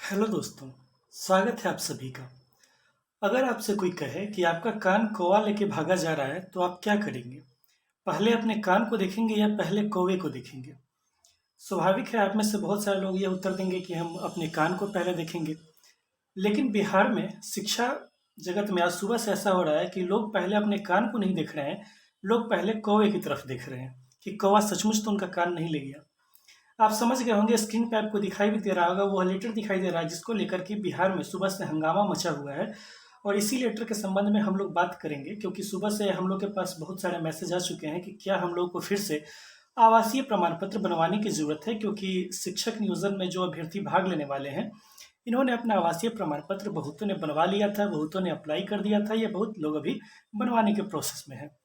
Hello दोस्तों, स्वागत है आप सभी का। अगर आपसे कोई कहे कि आपका कान कौवा लेके भागा जा रहा है, तो आप क्या करेंगे? पहले अपने कान को देखेंगे या पहले कौवे को देखेंगे? स्वाभाविक है, आप में से बहुत सारे लोग ये उत्तर देंगे कि हम अपने कान को पहले देखेंगे। लेकिन बिहार में शिक्षा जगत में आज सुबह से ऐसा हो रहा है कि लोग पहले अपने कान को नहीं देख रहे हैं, लोग पहले कौवे की तरफ देख रहे हैं कि कौवा सचमुच तो उनका कान नहीं ले गया। आप समझ गए होंगे, स्क्रीन पे आपको दिखाई भी दे रहा होगा, वो लेटर दिखाई दे रहा है जिसको लेकर के बिहार में सुबह से हंगामा मचा हुआ है। और इसी लेटर के संबंध में हम लोग बात करेंगे, क्योंकि सुबह से हम लोग के पास बहुत सारे मैसेज आ चुके हैं कि क्या हम लोग को फिर से आवासीय प्रमाण पत्र बनवाने की जरूरत है, क्योंकि शिक्षक नियोजन में जो अभ्यर्थी भाग लेने वाले हैं, इन्होंने अपना आवासीय प्रमाण पत्र बहुतों ने बनवा लिया था, बहुतों ने अप्लाई कर दिया था, ये बहुत लोग अभी बनवाने के प्रोसेस में है।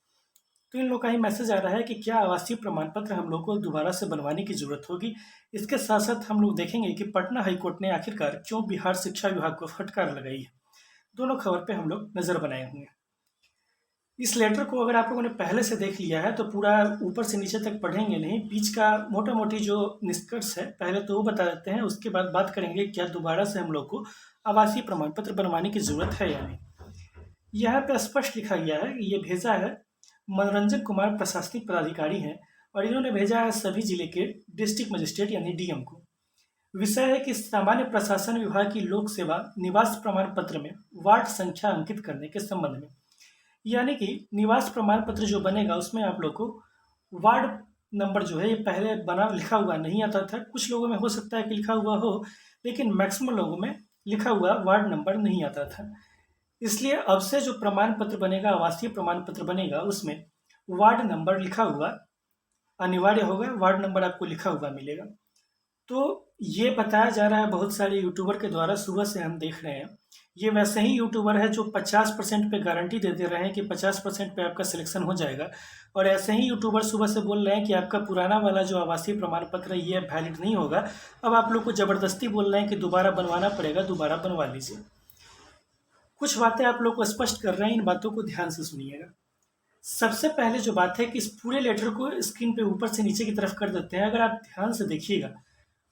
तो इन लोग का ही मैसेज आ रहा है कि क्या आवासीय प्रमाण पत्र हम लोग को दोबारा से बनवाने की जरूरत होगी। इसके साथ साथ हम लोग देखेंगे कि पटना हाईकोर्ट ने आखिरकार क्यों बिहार शिक्षा विभाग को फटकार लगाई है। दोनों खबर पे हम लोग नजर बनाए हुए हैं। इस लेटर को अगर आप लोगों ने पहले से देख लिया है तो पूरा ऊपर से नीचे तक पढ़ेंगे नहीं, बीच का मोटा मोटी जो निष्कर्ष है पहले तो वो बता देते हैं, उसके बाद बात करेंगे क्या दोबारा से हम लोग को आवासीय प्रमाण पत्र बनवाने की जरूरत है या नहीं। यहाँ पे स्पष्ट लिखा गया है, ये भेजा है मनोरंजन कुमार, प्रशासनिक पदाधिकारी हैं, और इन्होंने भेजा है सभी जिले के डिस्ट्रिक्ट मजिस्ट्रेट यानी डीएम को। विषय है कि सामान्य प्रशासन विभाग की लोक सेवा निवास प्रमाण पत्र में वार्ड संख्या अंकित करने के संबंध में। यानी कि निवास प्रमाण पत्र जो बनेगा उसमें आप लोग को वार्ड नंबर जो है, ये पहले बना लिखा हुआ नहीं आता था। कुछ लोगों में हो सकता है कि लिखा हुआ हो, लेकिन मैक्सिमम लोगों में लिखा हुआ वार्ड नंबर नहीं आता था। इसलिए अब से जो प्रमाण पत्र बनेगा, आवासीय प्रमाण पत्र बनेगा, उसमें वार्ड नंबर लिखा हुआ अनिवार्य होगा, वार्ड नंबर आपको लिखा हुआ मिलेगा। तो ये बताया जा रहा है बहुत सारे यूट्यूबर के द्वारा, सुबह से हम देख रहे हैं। ये वैसे ही यूट्यूबर है जो 50% पे गारंटी दे दे रहे हैं कि 50% पे आपका सिलेक्शन हो जाएगा, और ऐसे ही यूट्यूबर सुबह से बोल रहे हैं कि आपका पुराना वाला जो आवासीय प्रमाण पत्र है ये वैलिड नहीं होगा। अब आप लोग को ज़बरदस्ती बोल रहे हैं कि दोबारा बनवाना पड़ेगा, दोबारा बनवा लीजिए। कुछ बातें आप लोग को स्पष्ट कर रहे हैं, इन बातों को ध्यान से सुनिएगा। सबसे पहले जो बात है कि इस पूरे लेटर को स्क्रीन पे ऊपर से नीचे की तरफ कर देते हैं। अगर आप ध्यान से देखिएगा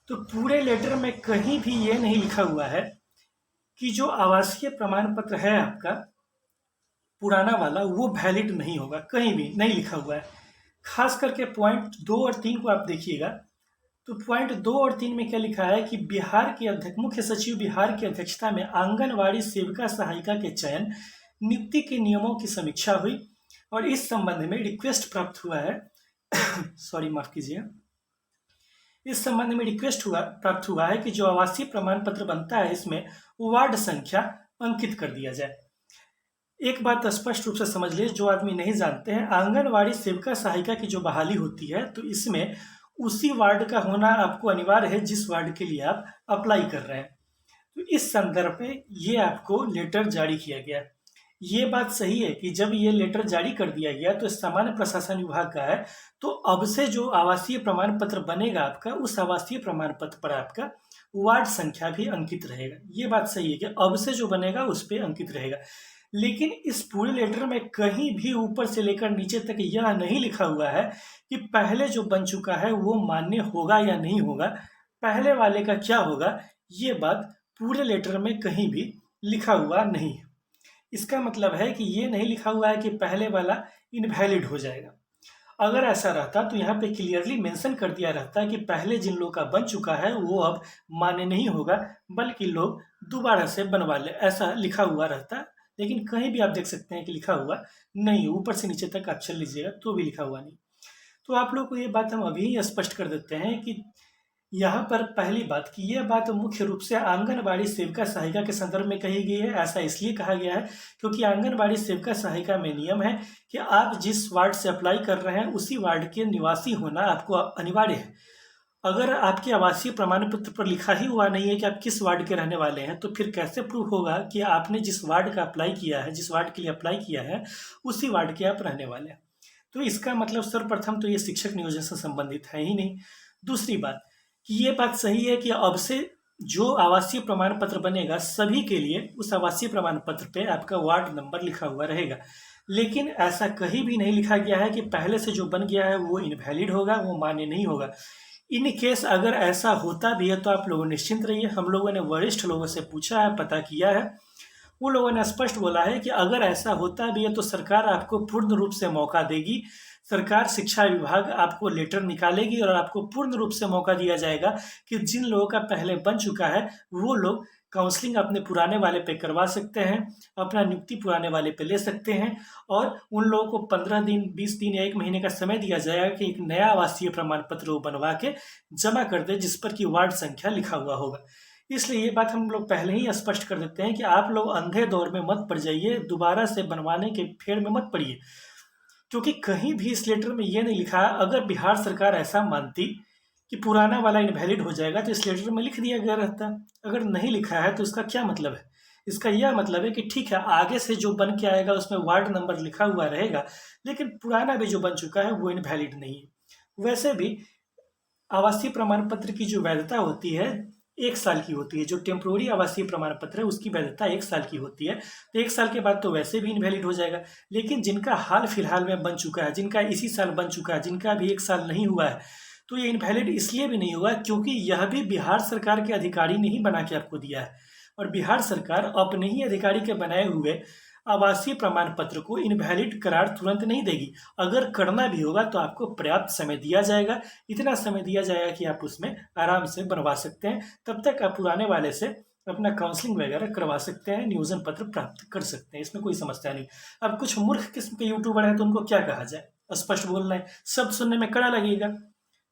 तो पूरे लेटर में कहीं भी ये नहीं लिखा हुआ है कि जो आवासीय प्रमाण पत्र है आपका पुराना वाला वो वैलिड नहीं होगा, कहीं भी नहीं लिखा हुआ है। खास करके पॉइंट 2 और 3 को आप देखिएगा तो पॉइंट 2 और 3 में क्या लिखा है कि बिहार के अध्यक्ष, मुख्य सचिव बिहार की अध्यक्षता में आंगनवाड़ी सेविका सहायिका के चयन नियुक्ति के नियमों की समीक्षा हुई, और इस संबंध में रिक्वेस्ट प्राप्त हुआ है सॉरी, माफ कीजिए। इस संबंध में रिक्वेस्ट प्राप्त हुआ है कि जो आवासीय प्रमाण पत्र बनता है इसमें वार्ड संख्या अंकित कर दिया जाए। एक बात स्पष्ट रूप से समझ लीजिए, जो आदमी नहीं जानते हैं, आंगनवाड़ी सेविका सहायिका की जो बहाली होती है तो इसमें उसी वार्ड का होना आपको अनिवार्य है जिस वार्ड के लिए आप अप्लाई कर रहे हैं। तो इस संदर्भ में ये आपको लेटर जारी किया गया। ये बात सही है कि जब ये लेटर जारी कर दिया गया तो सामान्य प्रशासन विभाग का है, तो अब से जो आवासीय प्रमाण पत्र बनेगा आपका, उस आवासीय प्रमाण पत्र पर आपका वार्ड संख्या भी अंकित रहेगा। ये बात सही है कि अब से जो बनेगा उस पर अंकित रहेगा। लेकिन इस पूरे लेटर में कहीं भी ऊपर से लेकर नीचे तक यह नहीं लिखा हुआ है कि पहले जो बन चुका है वो मान्य होगा या नहीं होगा, पहले वाले का क्या होगा। ये बात पूरे लेटर में कहीं भी लिखा हुआ नहीं है। इसका मतलब है कि ये नहीं लिखा हुआ है कि पहले वाला इनवैलिड हो जाएगा। अगर ऐसा रहता तो यहाँ पे क्लियरली मेंशन कर दिया रहता कि पहले जिन लोग का बन चुका है वो अब मान्य नहीं होगा, बल्कि लोग दोबारा से बनवा ले, ऐसा लिखा हुआ रहता। लेकिन कहीं भी आप देख सकते हैं कि लिखा हुआ नहीं, ऊपर से नीचे तक आप चल लीजिएगा तो भी लिखा हुआ नहीं। तो आप लोग को ये बात हम अभी स्पष्ट कर देते हैं कि यहाँ पर पहली बात कि यह बात मुख्य रूप से आंगनबाड़ी सेविका सहायिका के संदर्भ में कही गई है। ऐसा इसलिए कहा गया है क्योंकि आंगनबाड़ी सेविका सहायिका में नियम है कि आप जिस वार्ड से अप्लाई कर रहे हैं उसी वार्ड के निवासी होना आपको अनिवार्य है। अगर आपके आवासीय प्रमाण पत्र पर लिखा ही हुआ नहीं है कि आप किस वार्ड के रहने वाले हैं, तो फिर कैसे प्रूफ होगा कि आपने जिस वार्ड का अप्लाई किया है, जिस वार्ड के लिए अप्लाई किया है, उसी वार्ड के आप रहने वाले हैं। तो इसका मतलब सर्वप्रथम तो ये शिक्षक नियोजन से संबंधित है ही नहीं। दूसरी बात कि ये बात सही है कि अब से जो आवासीय प्रमाण पत्र बनेगा सभी के लिए उस आवासीय प्रमाण पत्र पे आपका वार्ड नंबर लिखा हुआ रहेगा। लेकिन ऐसा कहीं भी नहीं लिखा गया है कि पहले से जो बन गया है वो इनवैलिड होगा, वो मान्य नहीं होगा। इन केस अगर ऐसा होता भी है तो आप लोग निश्चिंत रहिए। हम लोगों ने वरिष्ठ लोगों से पूछा है, पता किया है, उन लोगों ने स्पष्ट बोला है कि अगर ऐसा होता भी है तो सरकार आपको पूर्ण रूप से मौका देगी। सरकार, शिक्षा विभाग आपको लेटर निकालेगी और आपको पूर्ण रूप से मौका दिया जाएगा कि जिन लोगों का पहले बन चुका है वो लोग काउंसलिंग अपने पुराने वाले पे करवा सकते हैं, अपना नियुक्ति पुराने वाले पे ले सकते हैं, और उन लोगों को 15 दिन, 20 दिन या 1 महीने का समय दिया जाएगा कि एक नया आवासीय प्रमाण पत्र वो बनवा के जमा कर दे जिस पर कि वार्ड संख्या लिखा हुआ होगा। इसलिए ये बात हम लोग पहले ही स्पष्ट कर देते हैं कि आप लोग अंधे दौर में मत पड़ जाइए, दोबारा से बनवाने के फेर में मत पड़िए, क्योंकि कहीं भी इस लेटर में ये नहीं लिखा है। अगर बिहार सरकार ऐसा मानती कि पुराना वाला इनवैलिड हो जाएगा तो इस लेटर में लिख दिया गया रहता। अगर नहीं लिखा है तो इसका क्या मतलब है? इसका यह मतलब है कि ठीक है, आगे से जो बन के आएगा उसमें वार्ड नंबर लिखा हुआ रहेगा, लेकिन पुराना भी जो बन चुका है वो इनवैलिड नहीं है। वैसे भी आवासीय प्रमाण पत्र की जो वैधता होती है 1 साल की होती है। जो टेम्पोररी आवासीय प्रमाण पत्र है उसकी वैधता 1 साल की होती है। तो 1 साल के बाद तो वैसे भी इनवैलिड हो जाएगा। लेकिन जिनका हाल फिलहाल में बन चुका है, जिनका इसी साल बन चुका है, जिनका अभी 1 साल नहीं हुआ है, तो ये इनवैलिड इसलिए भी नहीं हुआ क्योंकि यह भी बिहार सरकार के अधिकारी ने ही बना के आपको दिया है, और बिहार सरकार अपने ही अधिकारी के बनाए हुए आवासीय प्रमाण पत्र को इनवैलिड करार तुरंत नहीं देगी। अगर करना भी होगा तो आपको पर्याप्त समय दिया जाएगा। इतना समय दिया जाएगा कि आप उसमें आराम से बनवा सकते हैं। तब तक आप पुराने वाले से अपना काउंसलिंग वगैरह करवा सकते हैं, नियोजन पत्र प्राप्त कर सकते हैं, इसमें कोई समस्या नहीं। अब कुछ मूर्ख किस्म के यूट्यूबर हैं तो उनको क्या कहा जाए? स्पष्ट बोलना है, शब्द सुनने में कड़ा लगेगा।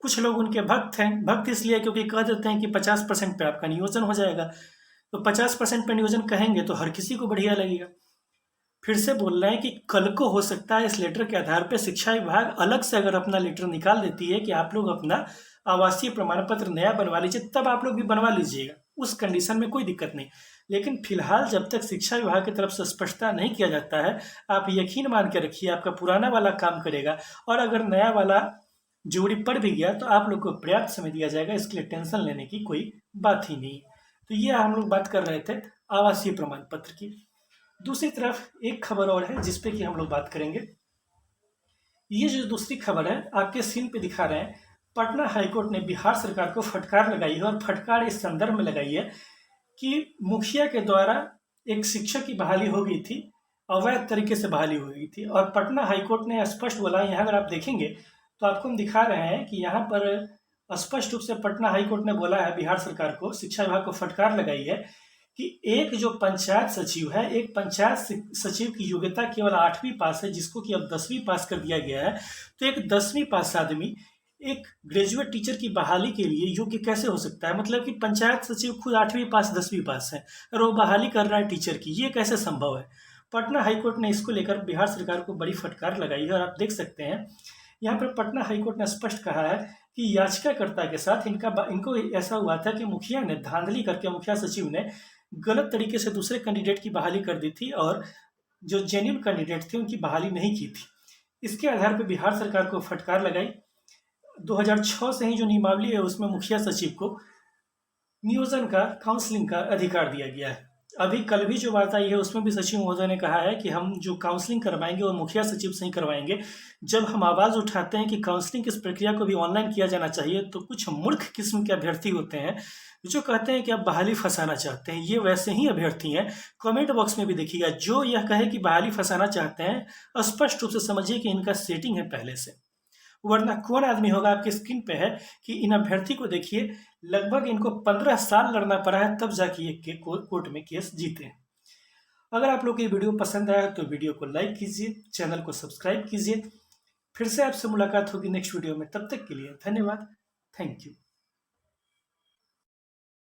कुछ लोग उनके भक्त हैं, भक्त इसलिए क्योंकि कह देते हैं कि 50% पे आपका नियोजन हो जाएगा। तो 50% पे नियोजन कहेंगे तो हर किसी को बढ़िया लगेगा। फिर से बोल रहे हैं कि कल को हो सकता है इस लेटर के आधार पर शिक्षा विभाग अलग से अगर अपना लेटर निकाल देती है कि आप लोग अपना आवासीय प्रमाण पत्र नया बनवा लीजिए, तब आप लोग भी बनवा लीजिएगा, उस कंडीशन में कोई दिक्कत नहीं। लेकिन फिलहाल जब तक शिक्षा विभाग की तरफ से स्पष्टता नहीं किया जाता है, आप यकीन मान के रखिए आपका पुराना वाला काम करेगा, और अगर नया वाला जोड़ी पड़ भी गया तो आप लोग को पर्याप्त समय दिया जाएगा। इसके लिए टेंशन लेने की कोई बात ही नहीं। तो ये हम लोग बात कर रहे थे आवासीय प्रमाण पत्र की। दूसरी तरफ एक खबर और है जिस पे कि हम लोग बात करेंगे। ये जो दूसरी खबर है आपके स्क्रीन पे दिखा रहे हैं, पटना हाईकोर्ट ने बिहार सरकार को फटकार लगाई है, और फटकार इस संदर्भ में लगाई है कि मुखिया के द्वारा एक शिक्षक की बहाली हो गई थी, अवैध तरीके से बहाली हो गई थी, और पटना हाईकोर्ट ने स्पष्ट बोला। यहाँ अगर आप देखेंगे तो आपको हम दिखा रहे हैं कि यहाँ पर स्पष्ट रूप से पटना हाईकोर्ट ने बोला है बिहार सरकार को, शिक्षा विभाग को फटकार लगाई है कि एक जो पंचायत सचिव है, एक पंचायत सचिव की योग्यता केवल 8वीं पास है, जिसको कि अब 10वीं पास कर दिया गया है। तो एक 10वीं पास आदमी एक ग्रेजुएट टीचर की बहाली के लिए योग्य कैसे हो सकता है? मतलब कि पंचायत सचिव खुद 8वीं पास 10वीं पास है और वो बहाली कर रहा है टीचर की, ये कैसे संभव है? पटना हाईकोर्ट ने इसको लेकर बिहार सरकार को बड़ी फटकार लगाई है, और आप देख सकते हैं यहाँ पर पटना हाईकोर्ट ने स्पष्ट कहा है कि याचिकाकर्ता के साथ इनको ऐसा हुआ था कि मुखिया ने धांधली करके, मुखिया सचिव ने गलत तरीके से दूसरे कैंडिडेट की बहाली कर दी थी, और जो जेन्युइन कैंडिडेट थे उनकी बहाली नहीं की थी। इसके आधार पर बिहार सरकार को फटकार लगाई। 2006 से ही जो नियमावली है उसमें मुखिया सचिव को नियोजन का, काउंसलिंग का अधिकार दिया गया है। अभी कल भी जो बात आई है उसमें भी सचिव महोदय ने कहा है कि हम जो काउंसलिंग करवाएंगे वो मुखिया सचिव से ही करवाएंगे। जब हम आवाज़ उठाते हैं कि काउंसलिंग की इस प्रक्रिया को भी ऑनलाइन किया जाना चाहिए, तो कुछ मूर्ख किस्म के अभ्यर्थी होते हैं जो कहते हैं कि आप बहाली फंसाना चाहते हैं। ये वैसे ही अभ्यर्थी हैं। कमेंट बॉक्स में भी देखिएगा, जो यह कहे कि बहाली फंसाना चाहते हैं स्पष्ट रूप से समझिए कि इनका सेटिंग है पहले से, वरना कौन आदमी होगा? आपके स्क्रीन पे है कि इन अभ्यर्थी को देखिए, लगभग इनको 15 साल लड़ना पड़ा है तब जाके ये कोर्ट में केस जीते हैं। अगर आप लोग को ये वीडियो पसंद आया तो वीडियो को लाइक कीजिए, चैनल को सब्सक्राइब कीजिए। फिर से आपसे मुलाकात होगी नेक्स्ट वीडियो में, तब तक के लिए धन्यवाद। Thank you.